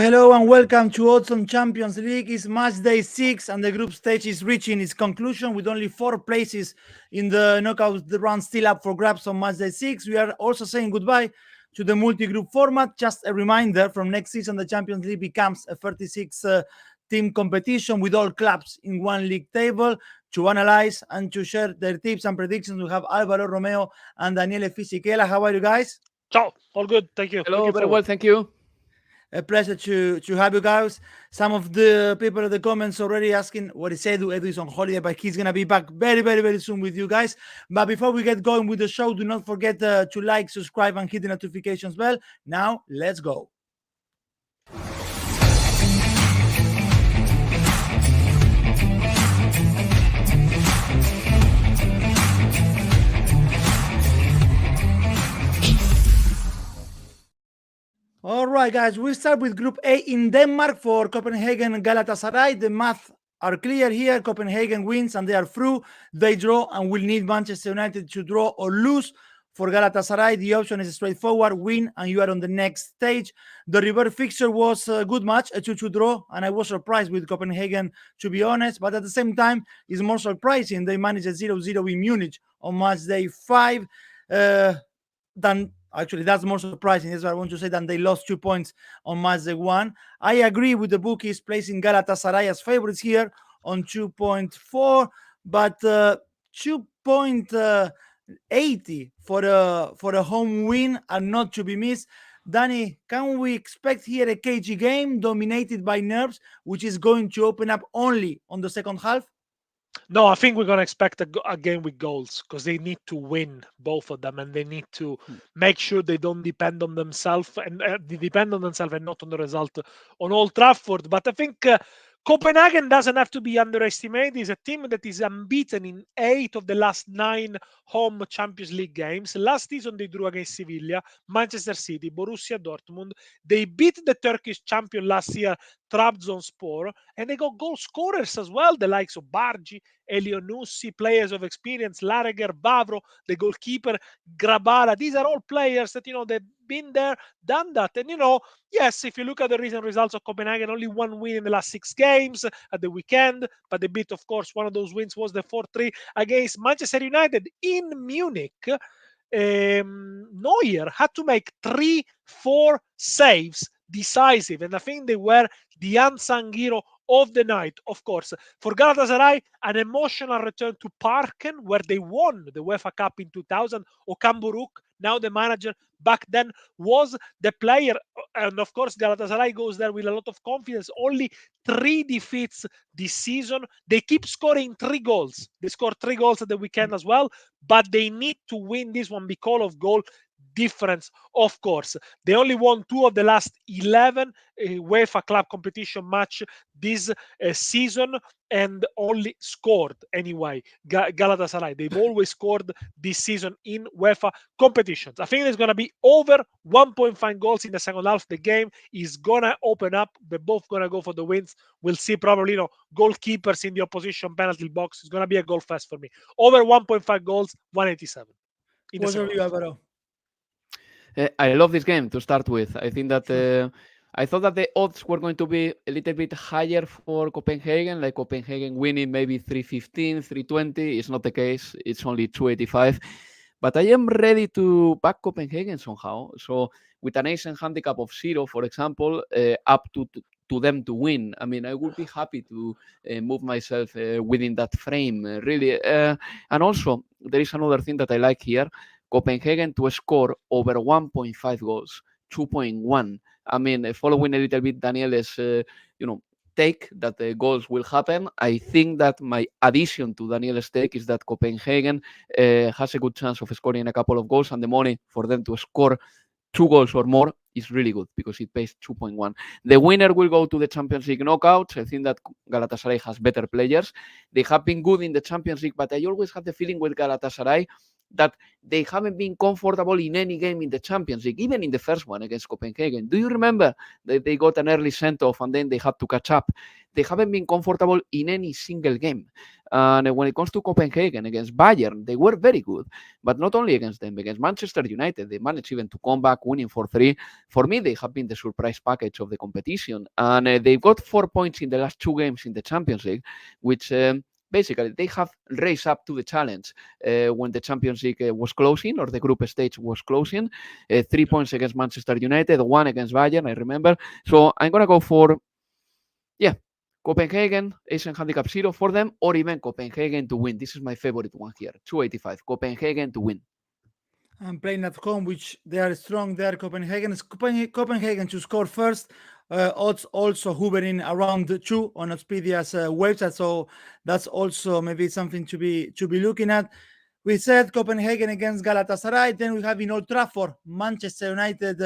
hello and welcome to Autumn Champions League. It's Matchday 6 and the group stage is reaching its conclusion with only 4 places in the knockout round still up for grabs on Matchday 6. We are also saying goodbye to the multi-group format. Just a reminder, from next season the Champions League becomes a 36 team competition with all clubs in one league table. To analyze and to share their tips and predictions, we have Alvaro, Romeo and Daniele Fisichella. How are you guys? Ciao, all good, thank you. Hello, very well, thank you. A pleasure to have you guys. Some of the people in the comments already asking what is Edu. Edu is on holiday, but he's gonna be back very soon with you guys. But before we get going with the show, do not forget to like, subscribe, and hit the notifications bell. Now let's go. All right, guys, we start with Group A in Denmark for Copenhagen and Galatasaray. The math are clear here. Copenhagen wins and they are through. They draw and will need Manchester United to draw or lose. For Galatasaray, the option is straightforward: win and you are on the next stage. The reverse fixture was a good match, a 2-2 draw, and I was surprised with Copenhagen, to be honest. But at the same time, it's more surprising they managed a 0-0 in Munich on match day 5 than... Actually, that's more surprising. That's what I want to say, than they lost 2 points on match day 1. I agree with the bookies placing Galatasaray as favorites here on 2.4, but 2.80 for a home win are not to be missed. Dani, can we expect here a cagey game dominated by nerves, which is going to open up only on the second half? No, I think we're going to expect a game with goals because they need to win, both of them, and they need to make sure they don't depend on themselves and not on the result on Old Trafford. But I think Copenhagen doesn't have to be underestimated. It's a team that is unbeaten in 8 of the last 9 home Champions League games. Last season, they drew against Sevilla, Manchester City, Borussia Dortmund. They beat the Turkish champion last year, Trabzonspor, and they got goal scorers as well, the likes of Bargi, Elionussi, players of experience, Lareger, Bavro, the goalkeeper, Grabara. These are all players that, they've been there, done that. And, yes, if you look at the recent results of Copenhagen, only 1 win in the last 6 games at the weekend, but they beat, of course, one of those wins was the 4-3 against Manchester United in Munich. Neuer had to make 3-4 saves, decisive, and I think they were the unsung hero of the night. Of course, for Galatasaray, an emotional return to Parken, where they won the UEFA Cup in 2000. Okan Buruk, now the manager, back then was the player, and of course Galatasaray goes there with a lot of confidence. Only 3 defeats this season. They keep scoring 3 goals. They scored 3 goals at the weekend as well, but they need to win this one because of goal difference. Of course, they only won 2 of the last 11 UEFA club competition match this season, and only scored anyway. Galatasaray, they've always scored this season in UEFA competitions. I think there's going to be over 1.5 goals in the second half. The game is going to open up. They're both going to go for the wins. We'll see probably, goalkeepers in the opposition penalty box. It's going to be a goal fest for me. Over 1.5 goals, 187. What's your view, Alvaro? I love this game to start with. I think that I thought that the odds were going to be a little bit higher for Copenhagen, like Copenhagen winning maybe 315, 320. It's not the case. It's only 285. But I am ready to back Copenhagen somehow. So with an ace and handicap of 0, for example, up to them to win. I mean, I would be happy to move myself within that frame, really. And also, there is another thing that I like here. Copenhagen to score over 1.5 goals, 2.1. I mean, following a little bit Daniele's, take that the goals will happen, I think that my addition to Daniele's take is that Copenhagen has a good chance of scoring a couple of goals, and the money for them to score 2 goals or more is really good because it pays 2.1. The winner will go to the Champions League knockouts. I think that Galatasaray has better players. They have been good in the Champions League, but I always have the feeling with Galatasaray that they haven't been comfortable in any game in the Champions League, even in the first one against Copenhagen. Do you remember that they got an early send-off and then they had to catch up? They haven't been comfortable in any single game. And when it comes to Copenhagen against Bayern, they were very good. But not only against them, against Manchester United, they managed even to come back winning 4-3. For me, they have been the surprise package of the competition. And they've got 4 points in the last 2 games in the Champions League, which basically they have raised up to the challenge when the Champions League was closing, or the group stage was closing. 3 points against Manchester United, 1 against Bayern, I remember. So I'm going to go for, Copenhagen, Asian handicap 0 for them, or even Copenhagen to win. This is my favorite one here, 285. Copenhagen to win. I'm playing at home, which they are strong there. Copenhagen to score first. Odds also hovering around 2 on Oddspeedia's website, so that's also maybe something to be looking at. We said Copenhagen against Galatasaray. Then we have in Old Trafford, Manchester United,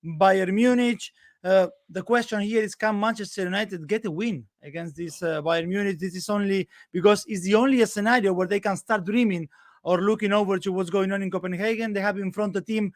Bayern Munich. The question here is, can Manchester United get a win against this Bayern Munich? This is only because it's the only scenario where they can start dreaming or looking over to what's going on in Copenhagen. They have in front a team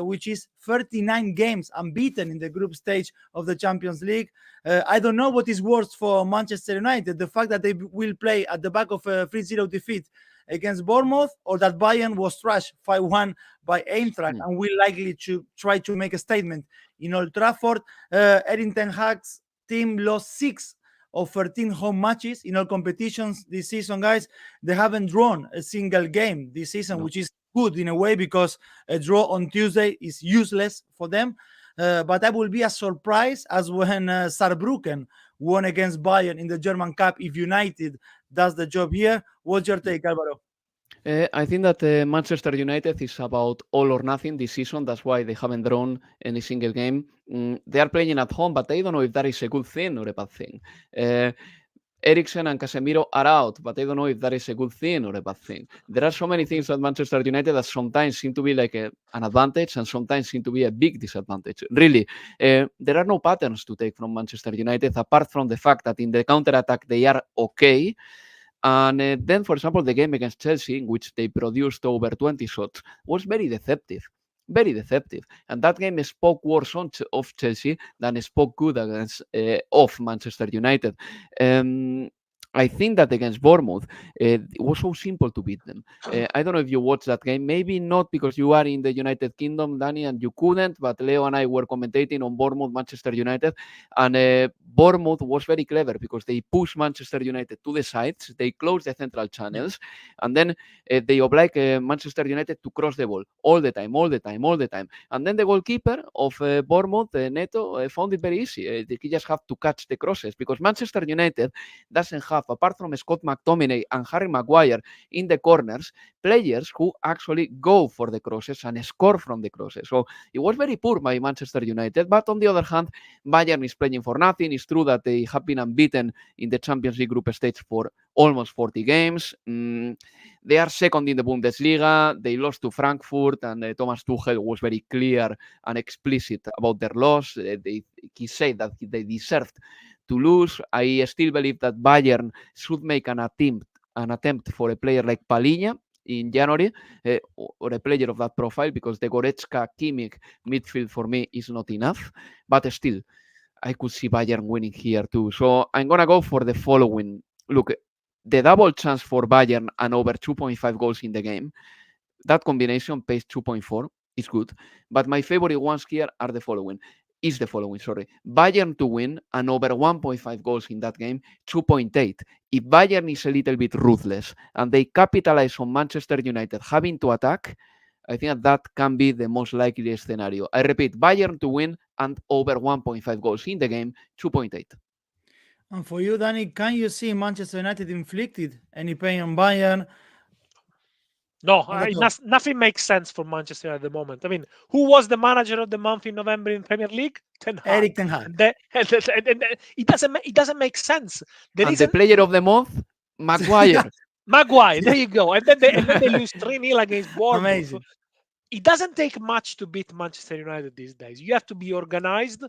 which is 39 games unbeaten in the group stage of the Champions League. I don't know what is worse for Manchester United, the fact that they will play at the back of a 3-0 defeat against Bournemouth, or that Bayern was thrashed 5-1 by Eintracht and will likely to try to make a statement in Old Trafford. Erik ten Hag's team lost 6 of 13 home matches in all competitions this season, guys. They haven't drawn a single game this season, which is good in a way, because a draw on Tuesday is useless for them. But that will be a surprise, as when Saarbrücken won against Bayern in the German Cup, if United does the job here. What's your take, Alvaro? I think that Manchester United is about all or nothing this season. That's why they haven't drawn any single game. They are playing at home, but I don't know if that is a good thing or a bad thing. Eriksen and Casemiro are out, but I don't know if that is a good thing or a bad thing. There are so many things at Manchester United that sometimes seem to be like an advantage and sometimes seem to be a big disadvantage. Really, there are no patterns to take from Manchester United, apart from the fact that in the counter-attack they are okay. And then, for example, the game against Chelsea, in which they produced over 20 shots, was very deceptive. Very deceptive. And that game spoke worse of Chelsea than spoke good against of Manchester United. I think that against Bournemouth, it was so simple to beat them. I don't know if you watched that game. Maybe not because you are in the United Kingdom, Dani, and you couldn't, but Leo and I were commentating on Bournemouth, Manchester United, and Bournemouth was very clever because they pushed Manchester United to the sides, they closed the central channels, and then they obliged Manchester United to cross the ball all the time. And then the goalkeeper of Bournemouth, Neto, found it very easy. He just have to catch the crosses, because Manchester United doesn't have, apart from Scott McTominay and Harry Maguire in the corners, players who actually go for the crosses and score from the crosses. So it was very poor by Manchester United, but on the other hand, Bayern is playing for nothing. It's true that they have been unbeaten in the Champions League group stage for almost 40 games. They are second in the Bundesliga. They lost to Frankfurt, and Thomas Tuchel was very clear and explicit about their loss. He said that they deserved to lose. I still believe that Bayern should make an attempt for a player like Palhinha in January, or a player of that profile, because the Goretzka Kimmich midfield for me is not enough. But still, I could see Bayern winning here too. So I'm going to go for the following. Look, the double chance for Bayern and over 2.5 goals in the game, that combination pays 2.4. Is good. But my favorite ones here are the following. Bayern to win and over 1.5 goals in that game, 2.8. If Bayern is a little bit ruthless and they capitalize on Manchester United having to attack, I think that can be the most likely scenario. I repeat, Bayern to win and over 1.5 goals in the game, 2.8. And for you, Dani, can you see Manchester United inflicted any pain on Bayern? No, nothing makes sense for Manchester at the moment. I mean, who was the manager of the month in November in Premier League? Ten Hag. Erik ten Hag. And it doesn't make sense. The player of the month, Maguire. Maguire, there you go. And then they lose 3-0 against Bournemouth. Amazing. It doesn't take much to beat Manchester United these days. You have to be organized.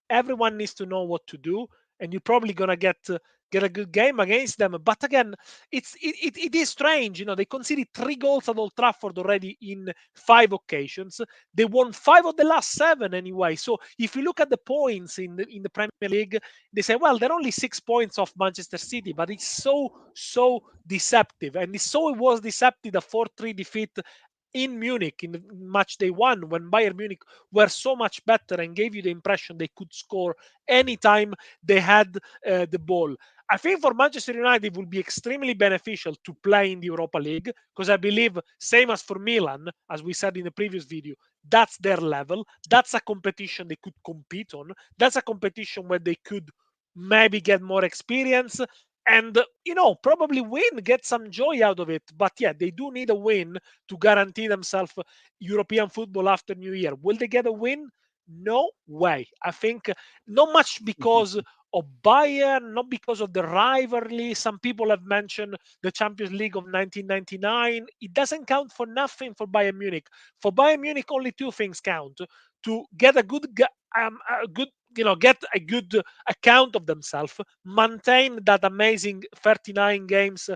Everyone needs to know what to do. And you're probably going to get get a good game against them. But again, it is strange. You know, they conceded 3 goals at Old Trafford already in 5 occasions. They won 5 of the last 7 anyway. So if you look at the points in the Premier League, they say, well, they're only 6 points off Manchester City, but it's so deceptive. And it was deceptive, the 4-3 defeat in Munich in the match day 1, when Bayern Munich were so much better and gave you the impression they could score anytime they had the ball. I think for Manchester United it will be extremely beneficial to play in the Europa League, because I believe, same as for Milan, as we said in the previous video, that's their level. That's a competition they could compete on. That's a competition where they could maybe get more experience and, you know, probably win, get some joy out of it. But yeah, they do need a win to guarantee themselves European football after New Year. Will they get a win? No way. I think not much because of Bayern, not because of the rivalry. Some people have mentioned the Champions League of 1999. It doesn't count for nothing for Bayern Munich. For Bayern Munich, only 2 things count: to get a good get a good account of themselves, maintain that amazing 39 games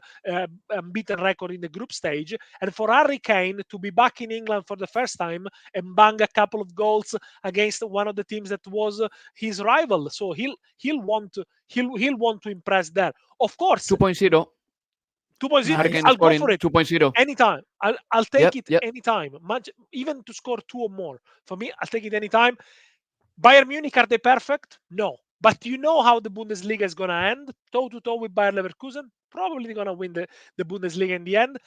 unbeaten record in the group stage, and for Harry Kane to be back in England for the first time and bang a couple of goals against one of the teams that was his rival. So he'll want to impress there. Of course, 2.0. 2.0. I'll go for it 2.0 anytime. I'll take it anytime. Even to score 2 or more. For me, I'll take it anytime. Bayern Munich, are they perfect? No. But you know how the Bundesliga is going to end? Toe-to-toe with Bayer Leverkusen? Probably they're going to win the Bundesliga in the end.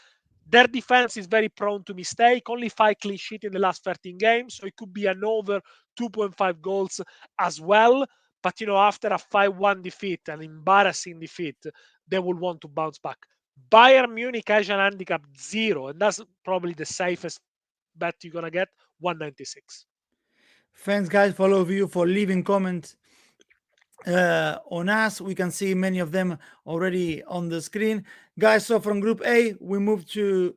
Their defense is very prone to mistake. Only 5 clean sheets in the last 13 games. So it could be an over 2.5 goals as well. But, you know, after a 5-1 defeat, an embarrassing defeat, they will want to bounce back. Bayern Munich has an handicap 0. And that's probably the safest bet you're going to get, 196. Thanks, guys, for all of you for leaving comments on us. We can see many of them already on the screen. Guys, so from Group A, we move to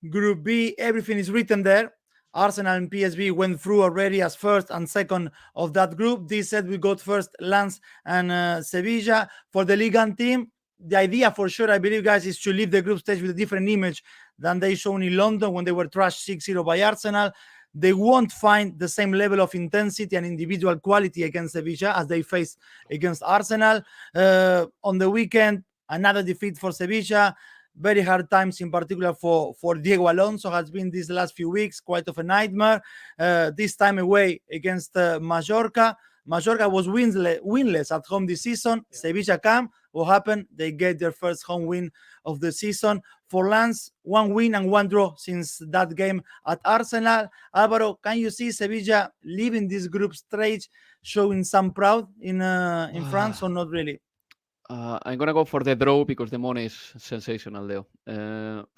Group B. Everything is written there. Arsenal and PSV went through already as first and second of that group. This said we got first Lens and Sevilla. For the Ligue 1 team, the idea for sure, I believe, guys, is to leave the group stage with a different image than they shown in London when they were trashed 6-0 by Arsenal. They won't find the same level of intensity and individual quality against Sevilla as they faced against Arsenal. On the weekend, another defeat for Sevilla. Very hard times, in particular for Diego Alonso, has been these last few weeks, quite of a nightmare. This time away against Mallorca. Mallorca was winless at home this season. Yeah. Sevilla come. What happened? They get their first home win of the season. For Lens, 1 win and 1 draw since that game at Arsenal. Alvaro, can you see Sevilla leaving this group stage, showing some pride in France, or not really? I'm going to go for the draw because the money is sensational, Leo.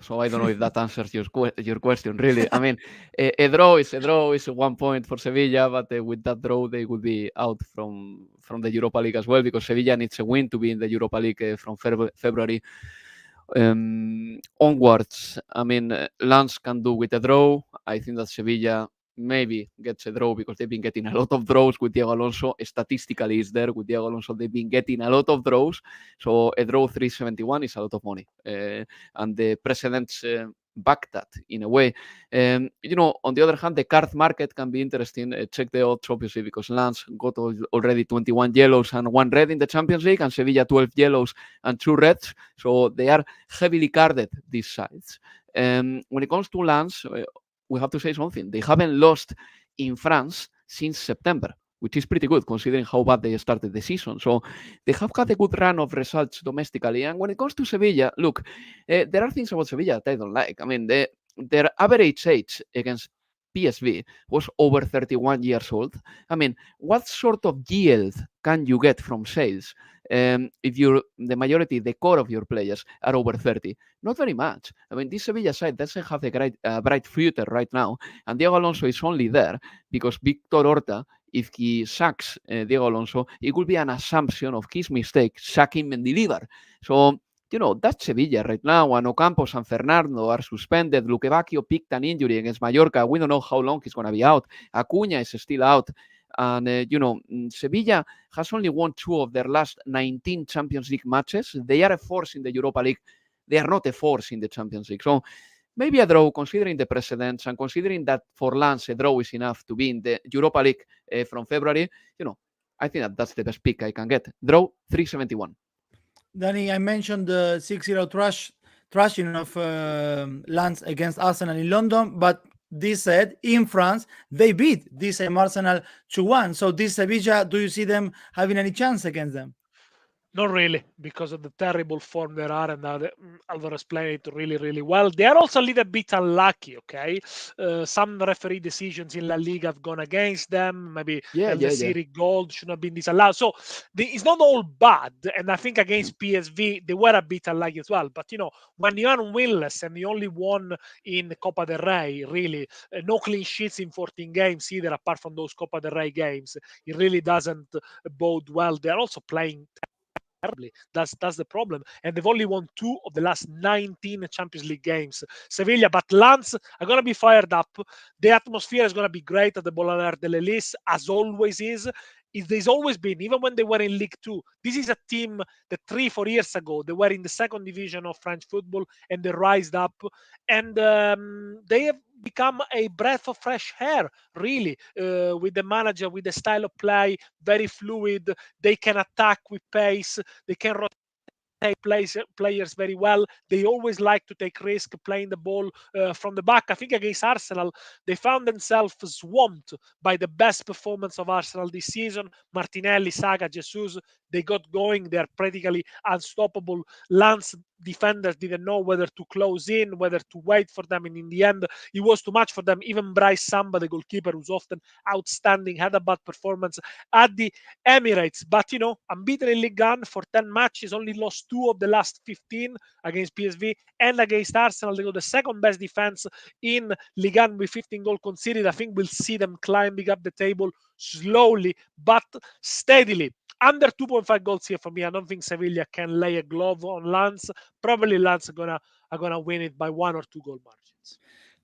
So I don't know if that answers your question, really. I mean, a draw is 1 point for Sevilla, but with that draw, they would be out from the Europa League as well, because Sevilla needs a win to be in the Europa League from February onwards. I mean, Lens can do with a draw. I think that Sevilla maybe gets a draw because they've been getting a lot of draws with Diego Alonso. Statistically, is there with Diego Alonso. They've been getting a lot of draws. So a draw 371 is a lot of money. And the precedents back that in a way. You know, on the other hand, the card market can be interesting. Check the odds, obviously, because Lens got already 21 yellows and 1 red in the Champions League, and Sevilla 12 yellows and 2 reds. So they are heavily carded, these sides. When it comes to Lens, we have to say something. They haven't lost in France since September, which is pretty good considering how bad they started the season. So they have had a good run of results domestically. And when it comes to Sevilla, look, there are things about Sevilla that I don't like. I mean, their average age against PSV was over 31 years old. I mean, what sort of yield can you get from sales if the majority, the core of your players are over 30? Not very much. I mean, this Sevilla side doesn't have a bright future right now, and Diego Alonso is only there because Victor Horta, if he sacks Diego Alonso, it will be an assumption of his mistake, sack him and deliver. So, you know, that's Sevilla right now, and Ocampos and Fernando are suspended. Luque Bacchio picked an injury against Mallorca. We don't know how long he's going to be out. Acuña is still out. And, Sevilla has only won 2 of their last 19 Champions League matches. They are a force in the Europa League. They are not a force in the Champions League. So maybe a draw, considering the precedents and considering that for Lens a draw is enough to be in the Europa League from February, I think that's the best pick I can get. Draw 371. Dani, I mentioned the 6-0 thrashing of Lens against Arsenal in London, but this said, in France, they beat this same Arsenal 2-1. So this Sevilla, do you see them having any chance against them? Not really, because of the terrible form they are, and Alvaro explained it really, really well. They are also a little bit unlucky, okay? Some referee decisions in La Liga have gone against them. Maybe El Nesiri goal should not have been disallowed. So it's not all bad. And I think against PSV, they were a bit unlucky as well. But, when you are winless and you only won in Copa del Rey, really, no clean sheets in 14 games either, apart from those Copa del Rey games, it really doesn't bode well. They're also playing terribly. That's the problem. And they've only won 2 of the last 19 Champions League games. Sevilla, but Lens are going to be fired up. The atmosphere is going to be great at the Boulevard de l'Elysée, as always is. There's always been, even when they were in League 2. This is a team that 3-4 years ago, they were in the second division of French football and they rised up. And they have become a breath of fresh air, really, with the manager, with the style of play, very fluid. They can attack with pace. They can rotate players very well. They always like to take risk playing the ball from the back. I think against Arsenal, they found themselves swamped by the best performance of Arsenal this season. Martinelli, Saka, Jesus, they got going. They're practically unstoppable. Lens defenders didn't know whether to close in, whether to wait for them, and in the end, it was too much for them. Even Bryce Samba, the goalkeeper, who's often outstanding, had a bad performance at the Emirates. But, unbeaten in Ligue 1 for 10 matches, only lost 2 of the last 15 against PSV and against Arsenal. They got the second best defense in Ligue 1 with 15 goals conceded. I think we'll see them climbing up the table slowly but steadily. Under 2.5 goals here for me. I don't think Sevilla can lay a glove on Lens. Probably Lens are gonna win it by 1 or 2 goal margins.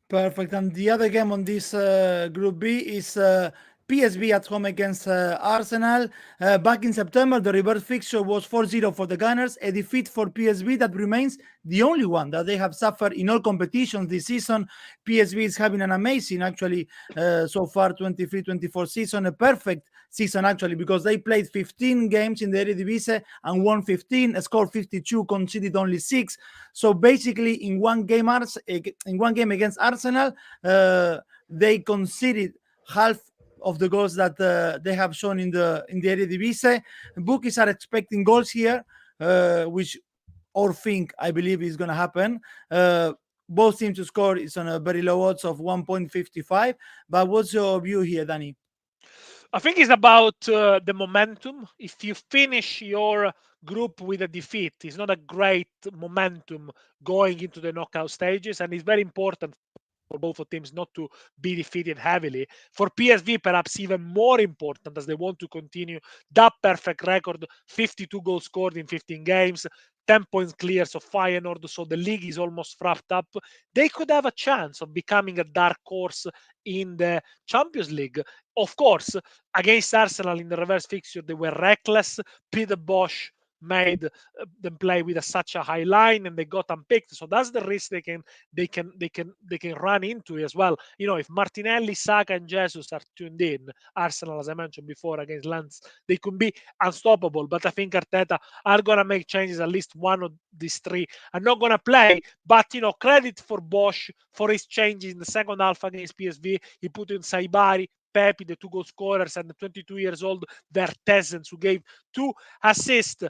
Perfect. And the other game on this Group B is PSV at home against Arsenal. Back in September, the reverse fixture was 4-0 for the Gunners, a defeat for PSV that remains the only one that they have suffered in all competitions this season. PSV is having an amazing, actually, so far 23-24 season, a perfect season, actually, because they played 15 games in the Eredivisie and won 15, scored 52, conceded only 6. So basically, in one game against Arsenal, they conceded half of the goals that they have shown in the Eredivisie. Bookies are expecting goals here, which I believe is going to happen. Both teams to score is on a very low odds of 1.55. But what's your view here, Dani? I think it's about the momentum. If you finish your group with a defeat, it's not a great momentum going into the knockout stages, and it's very important for both of teams not to be defeated heavily. For PSV, perhaps even more important, as they want to continue that perfect record, 52 goals scored in 15 games, 10 points clear of Feyenoord, so the league is almost wrapped up. They could have a chance of becoming a dark horse in the Champions League. Of course, against Arsenal in the reverse fixture, they were reckless. Peter Bosz made them play with such a high line, and they got unpicked. So that's the risk they can run into as well. If Martinelli, Saka, and Jesus are tuned in, Arsenal, as I mentioned before, against Lens, they could be unstoppable. But I think Arteta are gonna make changes. At least one of these 3 are not gonna play. But credit for Bosz for his changes in the second half against PSV. He put in Saibari, Pepe, the 2 goal scorers, and the 22 years old Vertessens, who gave 2 assists.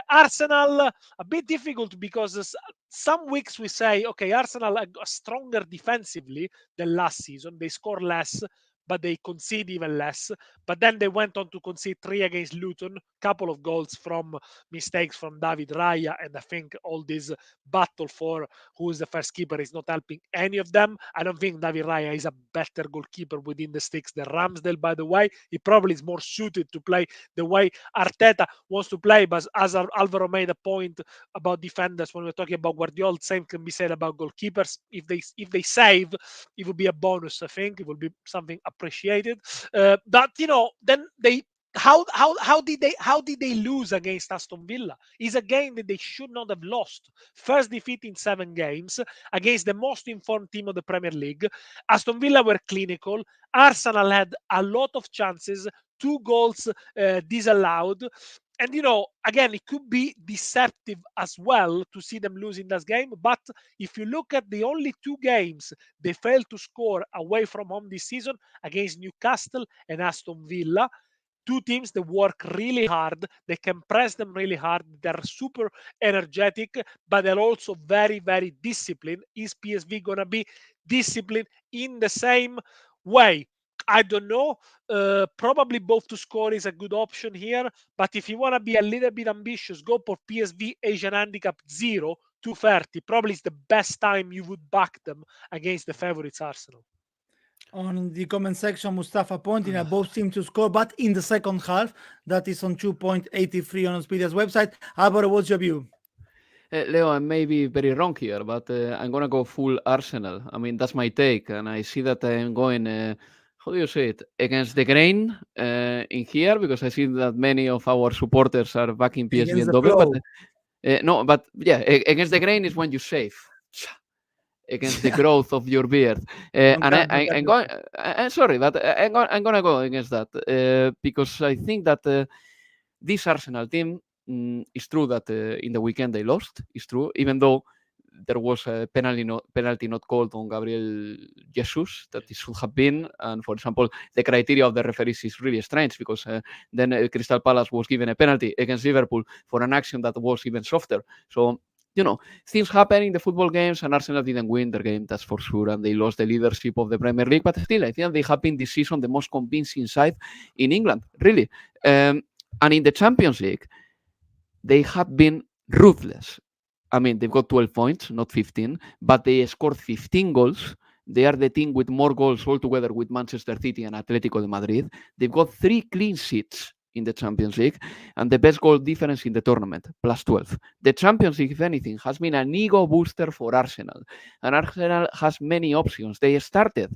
Arsenal, a bit difficult because some weeks we say, okay, Arsenal are stronger defensively than last season. They score less, but they concede even less. But then they went on to concede 3 against Luton, couple of goals from mistakes from David Raya, and I think all this battle for who is the first keeper is not helping any of them. I don't think David Raya is a better goalkeeper within the sticks than Ramsdale, by the way. He probably is more suited to play the way Arteta wants to play, but as Alvaro made a point about defenders when we're talking about Guardiola, same can be said about goalkeepers. If they save, it will be a bonus. I think it will be something, a appreciated. But then how did they lose against Aston Villa? Is a game that they should not have lost. First defeat in 7 games against the most informed team of the Premier League. Aston Villa were clinical. Arsenal had a lot of chances, 2 goals disallowed. And again, it could be deceptive as well to see them losing this game. But if you look at the only 2 games they failed to score away from home this season, against Newcastle and Aston Villa, 2 teams that work really hard, they can press them really hard, they're super energetic, but they're also very, very disciplined. Is PSV gonna be disciplined in the same way? I don't know. Probably both to score is a good option here, but if you want to be a little bit ambitious, go for PSV Asian Handicap 0, 230. Probably is the best time you would back them against the favorites Arsenal. On the comment section, Mustafa pointing at both teams to score, but in the second half. That is on 2.83 on Oddspedia's website. Alvaro, what's your view? Leo, I may be very wrong here, but I'm going to go full Arsenal. I mean, that's my take, and I see that I'm going, how do you say it, against the grain in here, because I see that many of our supporters are backing PSV Eindhoven. No, but yeah, against the grain is when you save. Against the growth of your beard, and I'm going. Sorry, but I'm gonna go against that because I think that this Arsenal team, it's true that in the weekend they lost. It's true, even though there was a penalty not called on Gabriel Jesus that it should have been. And for example, the criteria of the referees is really strange because then Crystal Palace was given a penalty against Liverpool for an action that was even softer. So things happen in the football games, and Arsenal didn't win their game, that's for sure, and they lost the leadership of the Premier League. But still, I think they have been this season the most convincing side in England, really. And in the Champions League, they have been ruthless. I mean, they've got 12 points, not 15, but they scored 15 goals. They are the team with more goals altogether with Manchester City and Atletico de Madrid. They've got 3 clean sheets in the Champions League, and the best goal difference in the tournament, plus 12. The Champions League, if anything, has been an ego booster for Arsenal, and Arsenal has many options. They started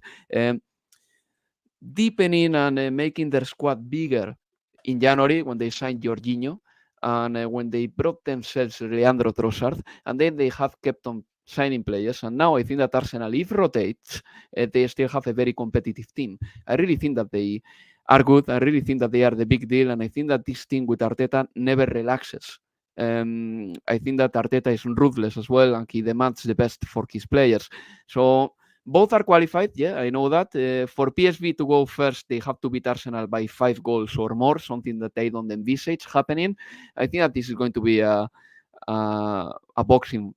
deepening and making their squad bigger in January when they signed Jorginho, and when they brought themselves Leandro Trossard, and then they have kept on signing players, and now I think that Arsenal, if rotates, they still have a very competitive team. I really think that they are good. I really think that they are the big deal, and I think that this team with Arteta never relaxes. I think that Arteta is ruthless as well, and he demands the best for his players. So both are qualified, yeah, I know that. For PSV to go first, they have to beat Arsenal by 5 goals or more, something that they don't envisage happening. I think that this is going to be a boxing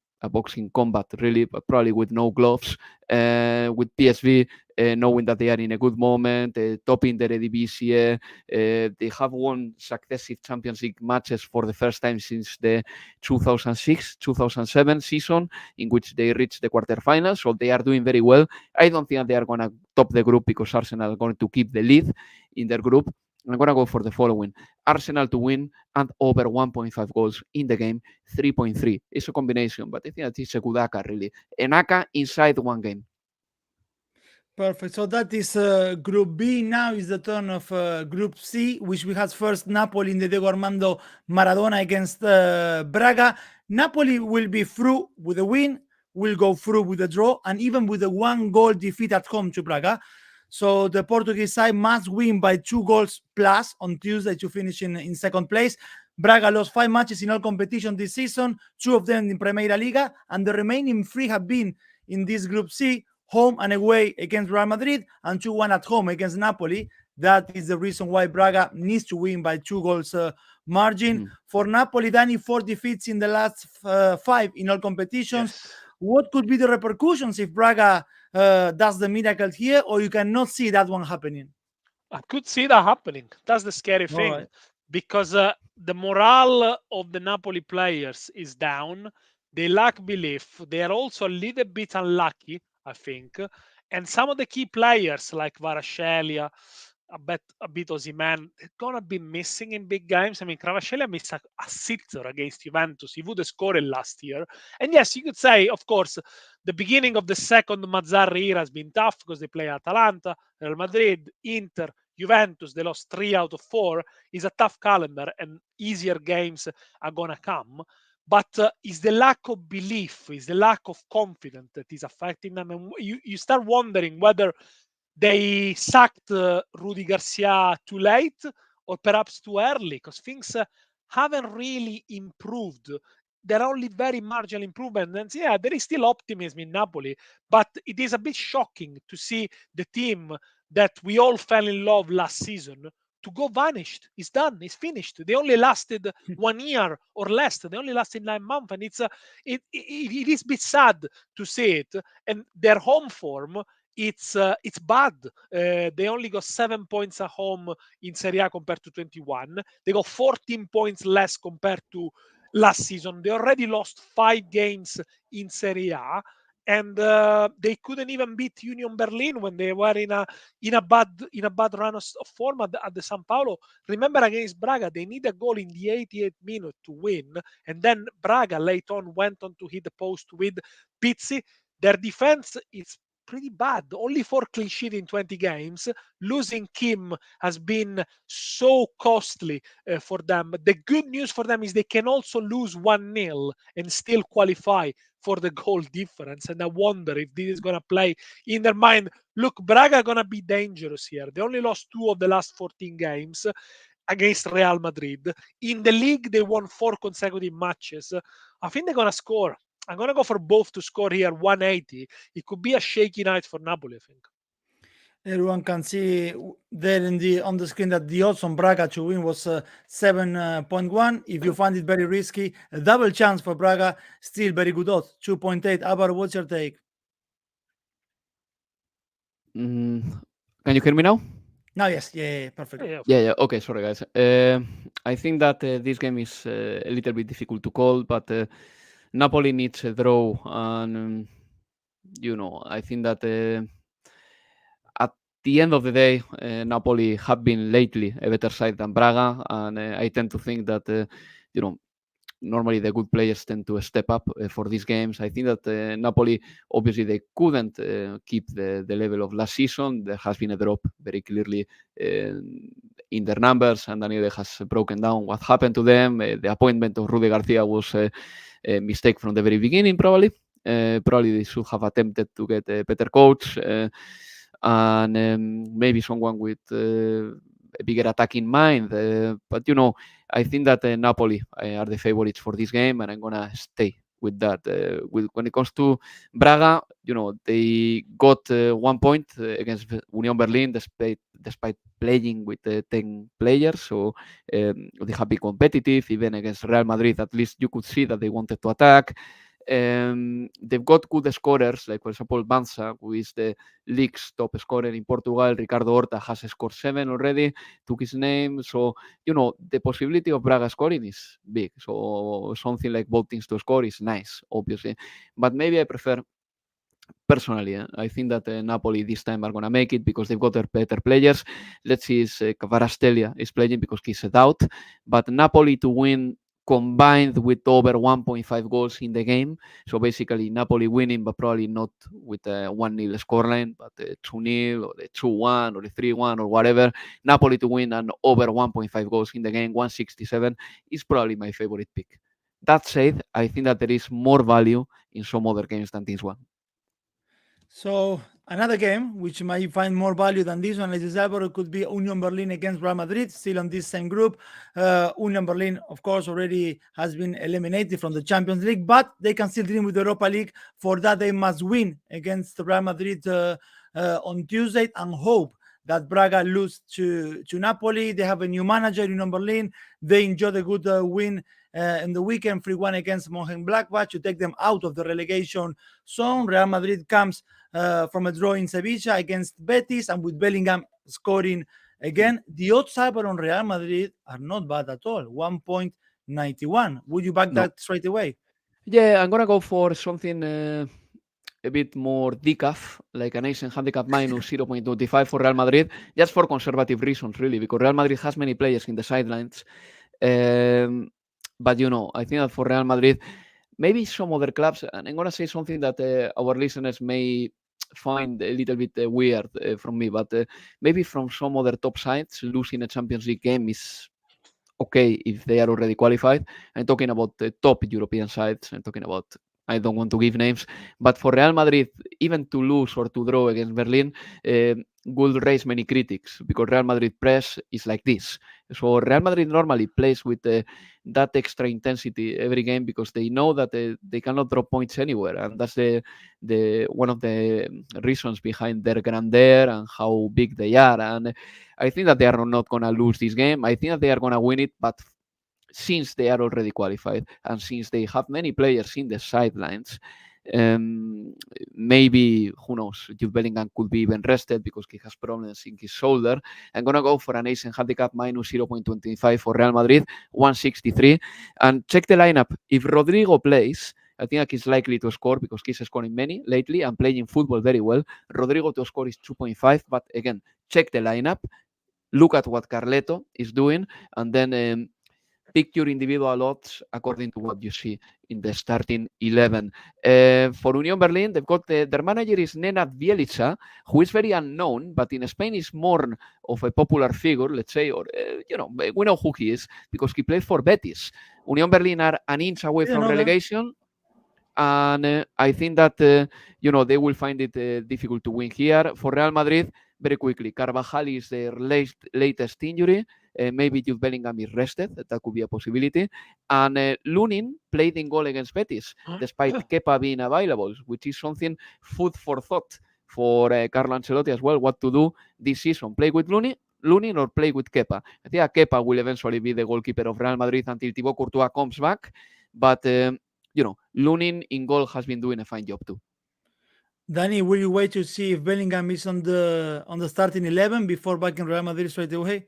combat, really, but probably with no gloves, with PSV knowing that they are in a good moment, topping the Eredivisie. They have won successive Champions League matches for the first time since the 2006-2007 season, in which they reached the quarterfinals, so they are doing very well. I don't think they are going to top the group because Arsenal are going to keep the lead in their group. I'm going to go for the following. Arsenal to win and over 1.5 goals in the game, 3.3. It's a combination, but I think that it's a good ACCA, really. An ACCA inside one game. Perfect. So that is Group B. Now is the turn of Group C, which we had first Napoli in the Diego Armando Maradona against Braga. Napoli will be through with a win, will go through with a draw, and even with a 1-goal defeat at home to Braga. So the Portuguese side must win by 2 goals plus on Tuesday to finish in second place. Braga lost 5 matches in all competition this season, 2 of them in Primeira Liga, and the remaining 3 have been in this Group C, home and away against Real Madrid, and 2-1 at home against Napoli. That is the reason why Braga needs to win by 2 goals margin. For Napoli, Dani, 4 defeats in the last 5 in all competitions. Yes. What could be the repercussions if Braga does the miracle here, or you cannot see that one happening? I could see that happening. That's the scary thing, right? Because the morale of the Napoli players is down. They lack belief. They are also a little bit unlucky, I think. And some of the key players like Kvaratskhelia, a bit Osimhen, they're gonna be missing in big games. I mean, Kvaratskhelia missed a sitter against Juventus. He would have scored it last year. And yes, you could say, of course, the beginning of the second Mazzarri era has been tough because they play Atalanta, Real Madrid, Inter, Juventus. They lost 3 out of 4. It's a tough calendar, and easier games are gonna come. But it's the lack of belief, it's the lack of confidence that is affecting them. And you start wondering whether they sacked Rudy Garcia too late or perhaps too early, because things haven't really improved. There are only very marginal improvements. And yeah, there is still optimism in Napoli, but it is a bit shocking to see the team that we all fell in love last season to go vanished. It's done. It's finished. They only lasted 1 year or less. They only lasted 9 months, and it is a bit sad to see it. And their home form, it's bad. They only got 7 points at home in Serie A compared to 21. They got 14 points less compared to last season. They already lost 5 games in Serie A, and they couldn't even beat Union Berlin when they were in a bad run of form at the San Paolo. Remember, against Braga, they need a goal in the 88th minute to win, and then Braga late on went on to hit the post with Pizzi. Their defense is pretty bad. Only 4 clean sheets in 20 games. Losing Kim has been so costly for them. The good news for them is they can also lose 1-0 and still qualify for the goal difference. And I wonder if this is going to play in their mind. Look, Braga are going to be dangerous here. They only lost 2 of the last 14 games against Real Madrid. In the league, they won 4 consecutive matches. I think they're going to score. I'm going to go for both to score here 180. It could be a shaky night for Napoli, I think. Everyone can see there on the screen that the odds on Braga to win was 7.1. If you find it very risky, a double chance for Braga, still very good odds, 2.8. Alvaro, what's your take? Can you hear me now? Now, yes. Yeah, perfect. Yeah. Okay, sorry, guys. I think that this game is a little bit difficult to call, but Napoli needs a draw, and I think that at the end of the day, Napoli have been lately a better side than Braga, and I tend to think that normally the good players tend to step up for these games. I think that Napoli, obviously, they couldn't keep the level of last season. There has been a drop very clearly in their numbers, and Daniele has broken down what happened to them. The appointment of Rudy Garcia was a mistake from the very beginning, probably. Probably they should have attempted to get a better coach and maybe someone with a bigger attack in mind. But I think that Napoli are the favorites for this game, and I'm gonna stay with that. When it comes to Braga, they got 1 point against Union Berlin despite playing with 10 players. So they have been competitive. Even against Real Madrid, at least you could see that they wanted to attack. They've got good scorers, like for example Banza, who is the league's top scorer in Portugal. Ricardo Horta has scored 7 already, took his name. So the possibility of Braga scoring is big. So something like both teams to score is nice, obviously. But maybe I prefer, personally, I think that Napoli this time are going to make it because they've got their better players. Let's see if Kvaratskhelia is playing because he's a doubt. But Napoli to win combined with over 1.5 goals in the game. So basically Napoli winning, but probably not with a 1-0 scoreline, but 2-0 or a 2-1 or a 3-1 or whatever. Napoli to win and over 1.5 goals in the game, 167, is probably my favorite pick. That said, I think that there is more value in some other games than this one. So another game which might find more value than this one, as Alvaro, could be Union Berlin against Real Madrid, still on this same group. Union Berlin, of course, already has been eliminated from the Champions League, but they can still dream with the Europa League. For that, they must win against Real Madrid on Tuesday and hope that Braga lose to Napoli. They have a new manager, Union Berlin. They enjoyed a good win in the weekend, 3-1 against Mönchengladbach to take them out of the relegation zone. Real Madrid comes from a draw in Sevilla against Betis, and with Bellingham scoring again. The odds on Real Madrid are not bad at all, 1.91. Would you back that straight away? Yeah, I'm going to go for something a bit more decaf, like an Asian handicap minus 0.25 for Real Madrid, just for conservative reasons, really, because Real Madrid has many players in the sidelines. But I think that for Real Madrid, maybe some other clubs, and I'm going to say something that our listeners may find a little bit weird from me, but maybe from some other top sides, losing a Champions League game is okay if they are already qualified. I'm talking about the top European sides. I'm talking about, I don't want to give names, but for Real Madrid, even to lose or to draw against Berlin would raise many critics, because Real Madrid press is like this. So Real Madrid normally plays with that extra intensity every game, because they know that they cannot drop points anywhere, and that's the one of the reasons behind their grandeur and how big they are. And I think that they are not going to lose this game. I think that they are going to win it, but since they are already qualified and since they have many players in the sidelines, maybe, who knows, Jude Bellingham could be even rested because he has problems in his shoulder. I'm going to go for an Asian handicap minus 0.25 for Real Madrid, 163. And check the lineup. If Rodrigo plays, I think he's likely to score because he's scoring many lately and playing football very well. Rodrigo to score is 2.5, but again, check the lineup, look at what Carleto is doing, and then pick your individual odds according to what you see in the starting 11. For Union Berlin, they've got their manager is Nenad Bielica, who is very unknown, but in Spain is more of a popular figure, let's say, or, we know who he is because he played for Betis. Union Berlin are an inch away from relegation. And I think that, they will find it difficult to win here. For Real Madrid, very quickly, Carvajal is their latest injury. Maybe Jude Bellingham is rested. That could be a possibility. And Lunin played in goal against Betis, despite Kepa being available, which is something food for thought for Carlo Ancelotti as well, what to do this season. Play with Lunin or play with Kepa. I think Kepa will eventually be the goalkeeper of Real Madrid until Thibaut Courtois comes back. But Lunin in goal has been doing a fine job too. Dani, will you wait to see if Bellingham is on the starting 11 before backing Real Madrid straight away?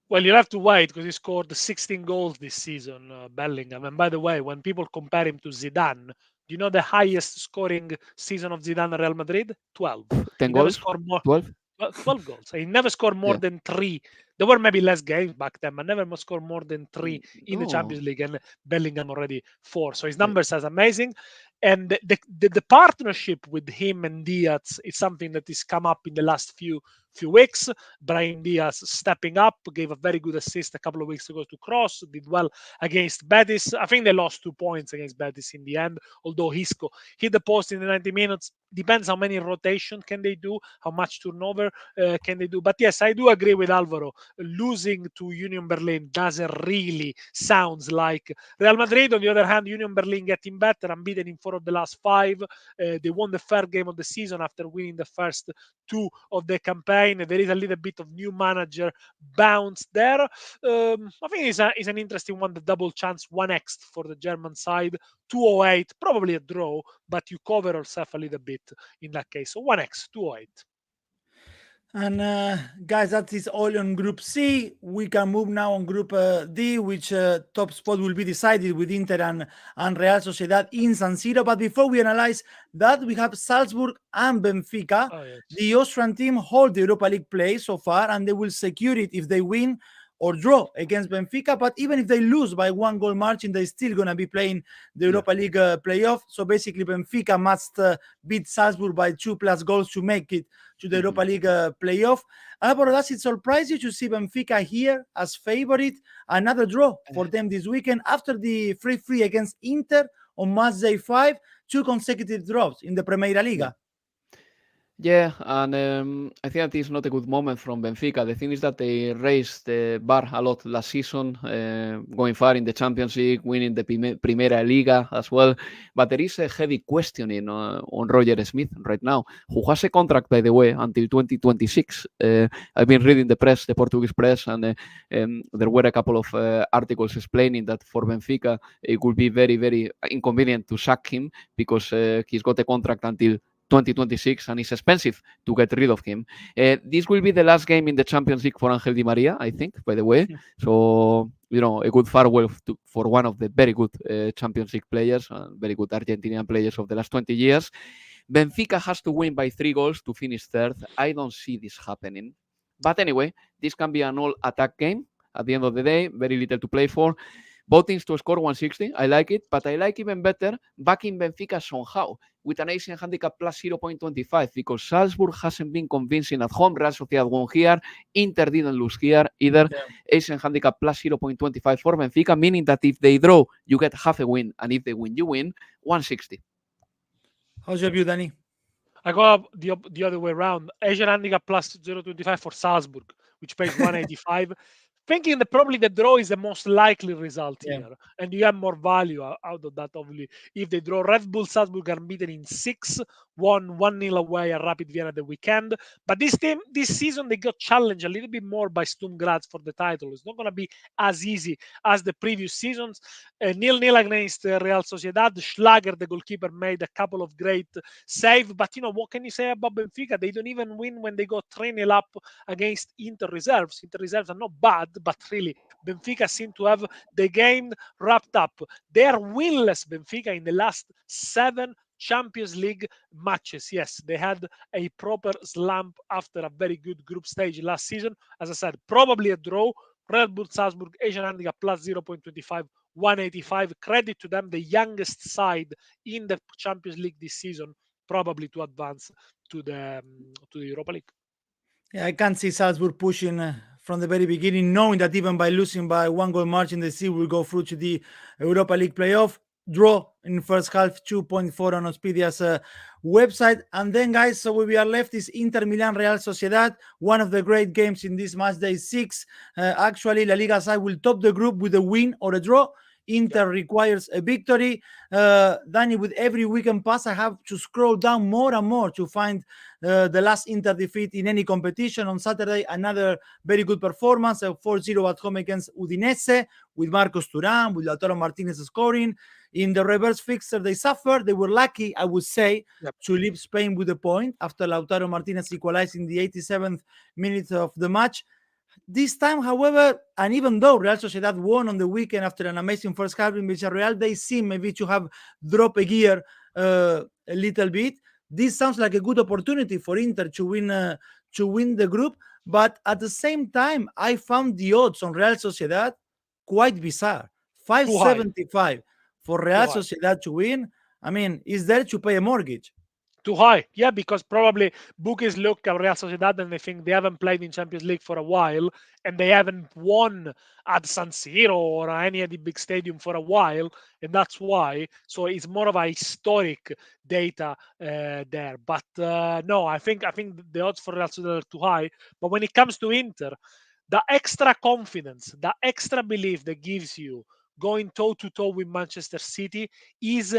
Well, you'll have to wait because he scored 16 goals this season, Bellingham. And by the way, when people compare him to Zidane, do you know the highest scoring season of Zidane at Real Madrid? 12. 10 goals? 12? 12 goals. He never scored more than 3. There were maybe less games back then, but never must score more than 3 in the Champions League, and Bellingham already 4. So his numbers are amazing. And the partnership with him and Diaz is something that has come up in the last few weeks. Brahim Diaz stepping up, gave a very good assist a couple of weeks ago to Kroos, did well against Betis. I think they lost 2 points against Betis in the end, although Isco hit the post in the 90 minutes. Depends how many rotation can they do, how much turnover can they do. But yes, I do agree with Alvaro. Losing to Union Berlin doesn't really sound like Real Madrid. On the other hand, Union Berlin getting better, unbeaten in 4 of the last 5. They won the third game of the season after winning the first 2 of the campaign. There is a little bit of new manager bounce there. I think it's an interesting one, the double chance 1x for the German side, 208, probably a draw, but you cover yourself a little bit in that case. So 1x, 208. And guys, that is all on Group C. We can move now on Group D, which top spot will be decided with Inter and Real Sociedad in San Siro. But before we analyze that, we have Salzburg and Benfica. Oh, yes. The Austrian team hold the Europa League place so far, and they will secure it if they win or draw against Benfica. But even if they lose by 1 goal margin, they're still going to be playing the Europa League playoff. So basically, Benfica must beat Salzburg by 2+ goals to make it to the Europa League playoff. Alvaro, does it surprise you to see Benfica here as favorite? Another draw for them this weekend after the 3-3 against Inter on Matchday 5, 2 consecutive draws in the Primeira Liga. Yeah, and I think that is not a good moment from Benfica. The thing is that they raised the bar a lot last season, going far in the Champions League, winning the Primera Liga as well. But there is a heavy questioning on Roger Smith right now, who has a contract, by the way, until 2026. I've been reading the press, the Portuguese press, and there were a couple of articles explaining that for Benfica, it would be very, very inconvenient to sack him because he's got a contract until 2026 and it's expensive to get rid of him. This will be the last game in the Champions League for Angel Di Maria, I think, by the way. So, a good farewell for one of the very good Champions League players, very good Argentinian players of the last 20 years. Benfica has to win by 3 goals to finish third. I don't see this happening. But anyway, this can be an all-attack game. At the end of the day, very little to play for. Both teams to score 160. I like it, but I like even better backing Benfica somehow with an Asian handicap plus 0.25 because Salzburg hasn't been convincing at home. Real Sociedad won here. Inter didn't lose here either. Yeah. Asian handicap plus 0.25 for Benfica, meaning that if they draw, you get half a win, and if they win, you win 160. How's your view, Dani? I go the other way around. Asian handicap plus 0.25 for Salzburg, which pays 185. Thinking that probably the draw is the most likely result here, and you have more value out of that. Obviously, if they draw, Red Bull Salzburg are beaten in 6, won 1-0 away at Rapid Vienna the weekend. But this season, they got challenged a little bit more by Sturm Graz for the title. It's not going to be as easy as the previous seasons. 0-0 against Real Sociedad. Schlager, the goalkeeper, made a couple of great saves. But what can you say about Benfica? They don't even win when they go 3-0 up against Inter reserves. Inter reserves are not bad, but really, Benfica seem to have the game wrapped up. They are winless, Benfica, in the last 7 Champions League matches. Yes, they had a proper slump after a very good group stage last season. As I said, probably a draw. Red Bull Salzburg, Asian handicap plus 0.25, 185. Credit to them, the youngest side in the Champions League this season, probably to advance to the Europa League. Yeah, I can't see Salzburg pushing from the very beginning, knowing that even by losing by 1 goal margin, they still will go through to the Europa League playoff. Draw in the first half, 2.4 on Odspedia's website. And then, guys, so we are left is Inter Milan Real Sociedad, one of the great games in this match day 6. Actually, La Liga side will top the group with a win or a draw. Inter requires a victory. Dani, with every weekend pass, I have to scroll down more and more to find the last Inter defeat in any competition. On Saturday, another very good performance, a 4-0 at home against Udinese, with Marcos Thuram, with Lautaro Martinez scoring. In the reverse fixture, they suffered. They were lucky, I would say, to leave Spain with a point after Lautaro Martinez equalized in the 87th minute of the match. This time, however, and even though Real Sociedad won on the weekend after an amazing first half in Villarreal, they seem maybe to have dropped a gear a little bit. This sounds like a good opportunity for Inter to win the group. But at the same time, I found the odds on Real Sociedad quite bizarre. 575 for Real Sociedad to win. I mean, is there to pay a mortgage? Too high, yeah, because probably bookies look at Real Sociedad and they think they haven't played in Champions League for a while and they haven't won at San Siro or any of the big stadium for a while, and that's why. So it's more of a historic data there. But no, I think the odds for Real Sociedad are too high. But when it comes to Inter, the extra confidence, the extra belief that gives you going toe-to-toe with Manchester City is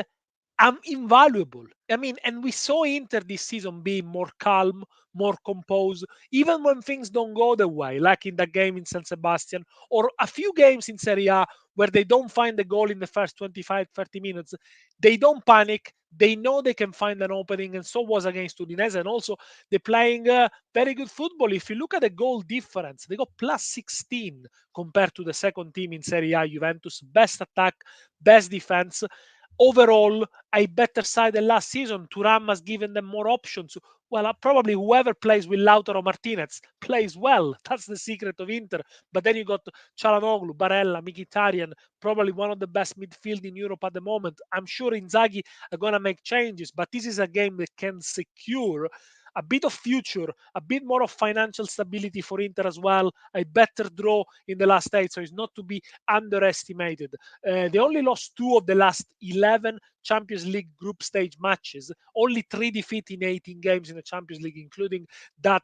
invaluable. I mean, and we saw Inter this season being more calm, more composed, even when things don't go the way, like in the game in San Sebastian, or a few games in Serie A where they don't find the goal in the first 25, 30 minutes. They don't panic. They know they can find an opening, and so was against Udinese. And also, they're playing very good football. If you look at the goal difference, they got plus 16 compared to the second team in Serie A, Juventus. Best attack, best defense. Overall, a better side than last season. Thuram has given them more options. Well, probably whoever plays with Lautaro Martinez plays well. That's the secret of Inter. But then you got Çalhanoğlu, Barella, Mkhitaryan, probably one of the best midfield in Europe at the moment. I'm sure Inzaghi are going to make changes, but this is a game that can secure a bit of future, a bit more of financial stability for Inter as well, a better draw in the last 8, so it's not to be underestimated. They only lost 2 of the last 11 Champions League group stage matches, only 3 defeats in 18 games in the Champions League, including that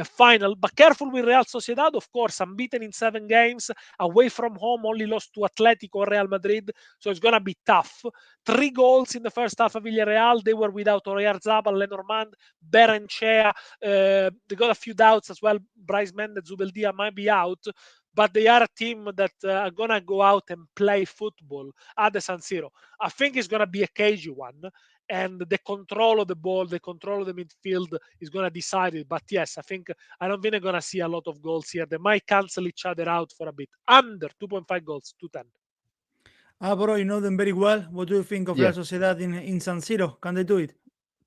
final. But careful with Real Sociedad, of course, unbeaten in 7 games, away from home, only lost to Atletico or Real Madrid, so it's going to be tough. 3 goals in the first half of Villarreal. They were without Oyarzabal, Lenormand, Berenchea. They got a few doubts as well. Bryce Mendes, Zubeldia might be out, but they are a team that are going to go out and play football at the San Siro. I think it's going to be a cagey one, and the control of the ball, the control of the midfield is going to decide it. But yes, I don't think they're going to see a lot of goals here. They might cancel each other out for a bit. Under 2.5 goals, 210. Alvaro, you know them very well. What do you think of Real Sociedad in San Siro? Can they do it?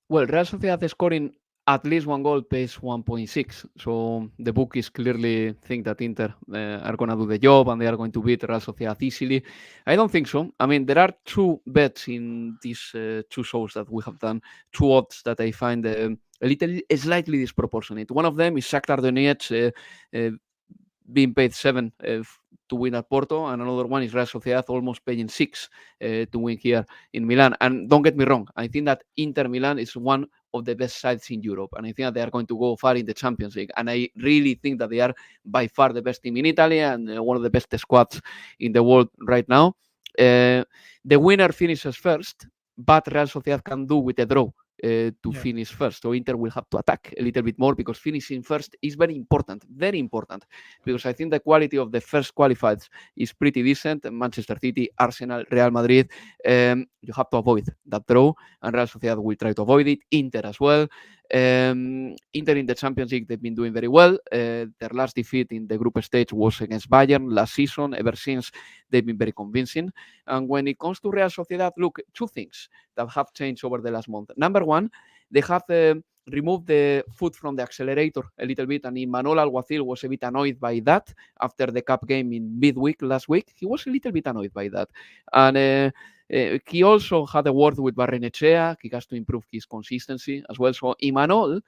Well, Real Sociedad scoring at least one goal pays 1.6. So the bookies clearly think that Inter are going to do the job and they are going to beat Real Sociedad easily. I don't think so. I mean, there are two bets in these two shows that we have done, two odds that I find slightly disproportionate. One of them is Shakhtar Donetsk being paid 7 to win at Porto, and another one is Real Sociedad almost paying 6 to win here in Milan. And don't get me wrong, I think that Inter Milan is one of the best sides in Europe, and I think that they are going to go far in the Champions League. And I really think that they are by far the best team in Italy and one of the best squads in the world right now. The winner finishes first, but Real Sociedad can do with a draw to finish first. So Inter will have to attack a little bit more because finishing first is very important, because I think the quality of the first qualified is pretty decent. Manchester City, Arsenal, Real Madrid, you have to avoid that draw, and Real Sociedad will try to avoid it. Inter as well. Inter in the Champions League, they've been doing very well. Their last defeat in the group stage was against Bayern last season. Ever since, they've been very convincing. And when it comes to Real Sociedad, look, two things that have changed over the last month. Number one, they have removed the foot from the accelerator a little bit, and Imanol Alguacil was a bit annoyed by that after the cup game in midweek last week. He was a little bit annoyed by that. And he also had a word with Barrenechea. He has to improve his consistency as well. So Imanol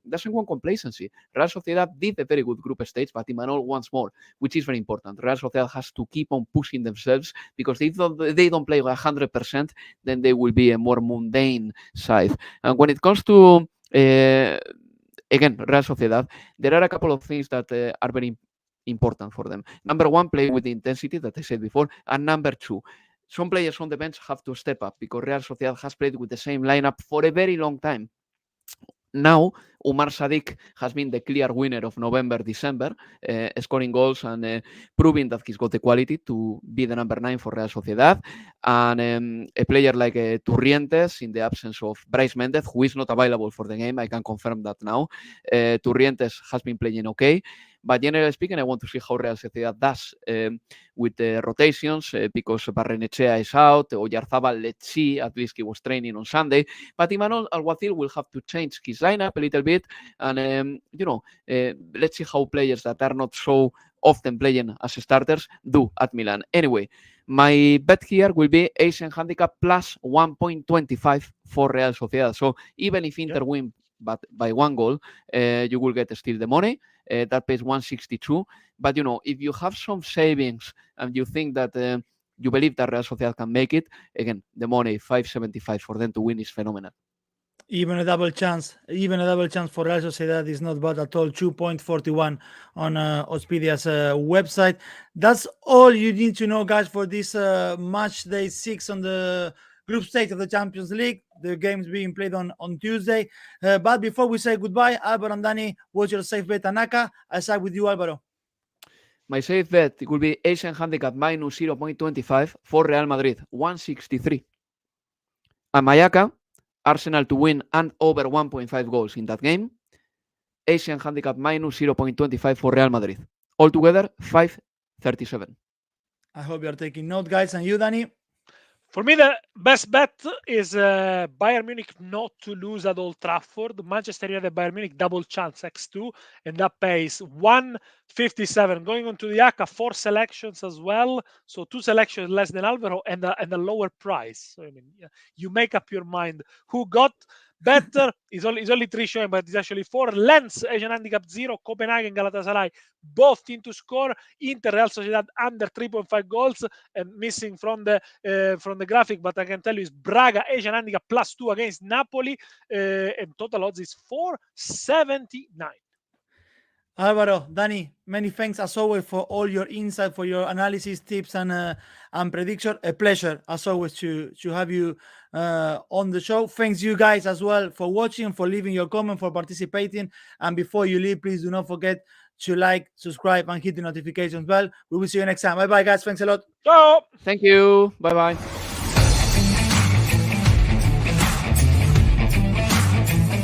doesn't want complacency. Real Sociedad did a very good group stage, but Imanol wants more, which is very important. Real Sociedad has to keep on pushing themselves, because if they don't play 100%, then they will be a more mundane side. And when it comes to again, Real Sociedad, there are a couple of things that are very important for them. Number one, play with the intensity that I said before. And number two, some players on the bench have to step up, because Real Sociedad has played with the same lineup for a very long time. Now, Umar Sadiq has been the clear winner of November-December, scoring goals and proving that he's got the quality to be the number 9 for Real Sociedad. And a player like Turrientes, in the absence of Brais Mendez, who is not available for the game, I can confirm that now. Turrientes has been playing okay. But generally speaking, I want to see how Real Sociedad does with the rotations, because Barrenechea is out, Oyarzabal, let's see, at least he was training on Sunday. But Imanol Alguacil will have to change his lineup a little bit, and let's see how players that are not so often playing as starters do at Milan. Anyway, my bet here will be Asian handicap plus 1.25 for Real Sociedad. So even if Inter win but by 1 goal, you will get still the money. That pays 162. But if you have some savings and you think that you believe that Real Sociedad can make it, again, the money 5.75 for them to win is phenomenal. Even a double chance for Real Sociedad is not bad at all. 2.41 on Oddspedia's website. That's all you need to know, guys, for this match day 6 on the group stage of the Champions League. The game's being played on Tuesday. But before we say goodbye, Alvaro and Dani, what's your safe bet and ACCA? I start with you, Alvaro. My safe bet will be Asian handicap minus 0.25 for Real Madrid, 163. And my ACCA, Arsenal to win and over 1.5 goals in that game. Asian handicap minus 0.25 for Real Madrid. Altogether, 5.37. I hope you're taking note, guys. And you, Dani? For me, the best bet is Bayern Munich not to lose at Old Trafford. Manchester United, Bayern Munich, double chance X2, and that pays 157. Going on to the ACCA, 4 selections as well. So 2 selections less than Alvaro and a lower price. So I mean, you make up your mind who got better. It's only 3 showing, but it's actually 4. Lens, Asian handicap 0. Copenhagen, Galatasaray, both team to score. Inter, Real Sociedad under 3.5 goals, and missing from the graphic, but I can tell you is Braga, Asian handicap plus 2 against Napoli, and total odds is 4.79. Alvaro, Dani, many thanks as always for all your insight, for your analysis, tips, and prediction. A pleasure as always to have you on the show. Thanks you guys as well for watching, for leaving your comment, for participating. And before you leave, please do not forget to like, subscribe, and hit the notifications bell. We will see you next time. Bye bye, guys. Thanks a lot. Ciao. Thank you. Bye bye.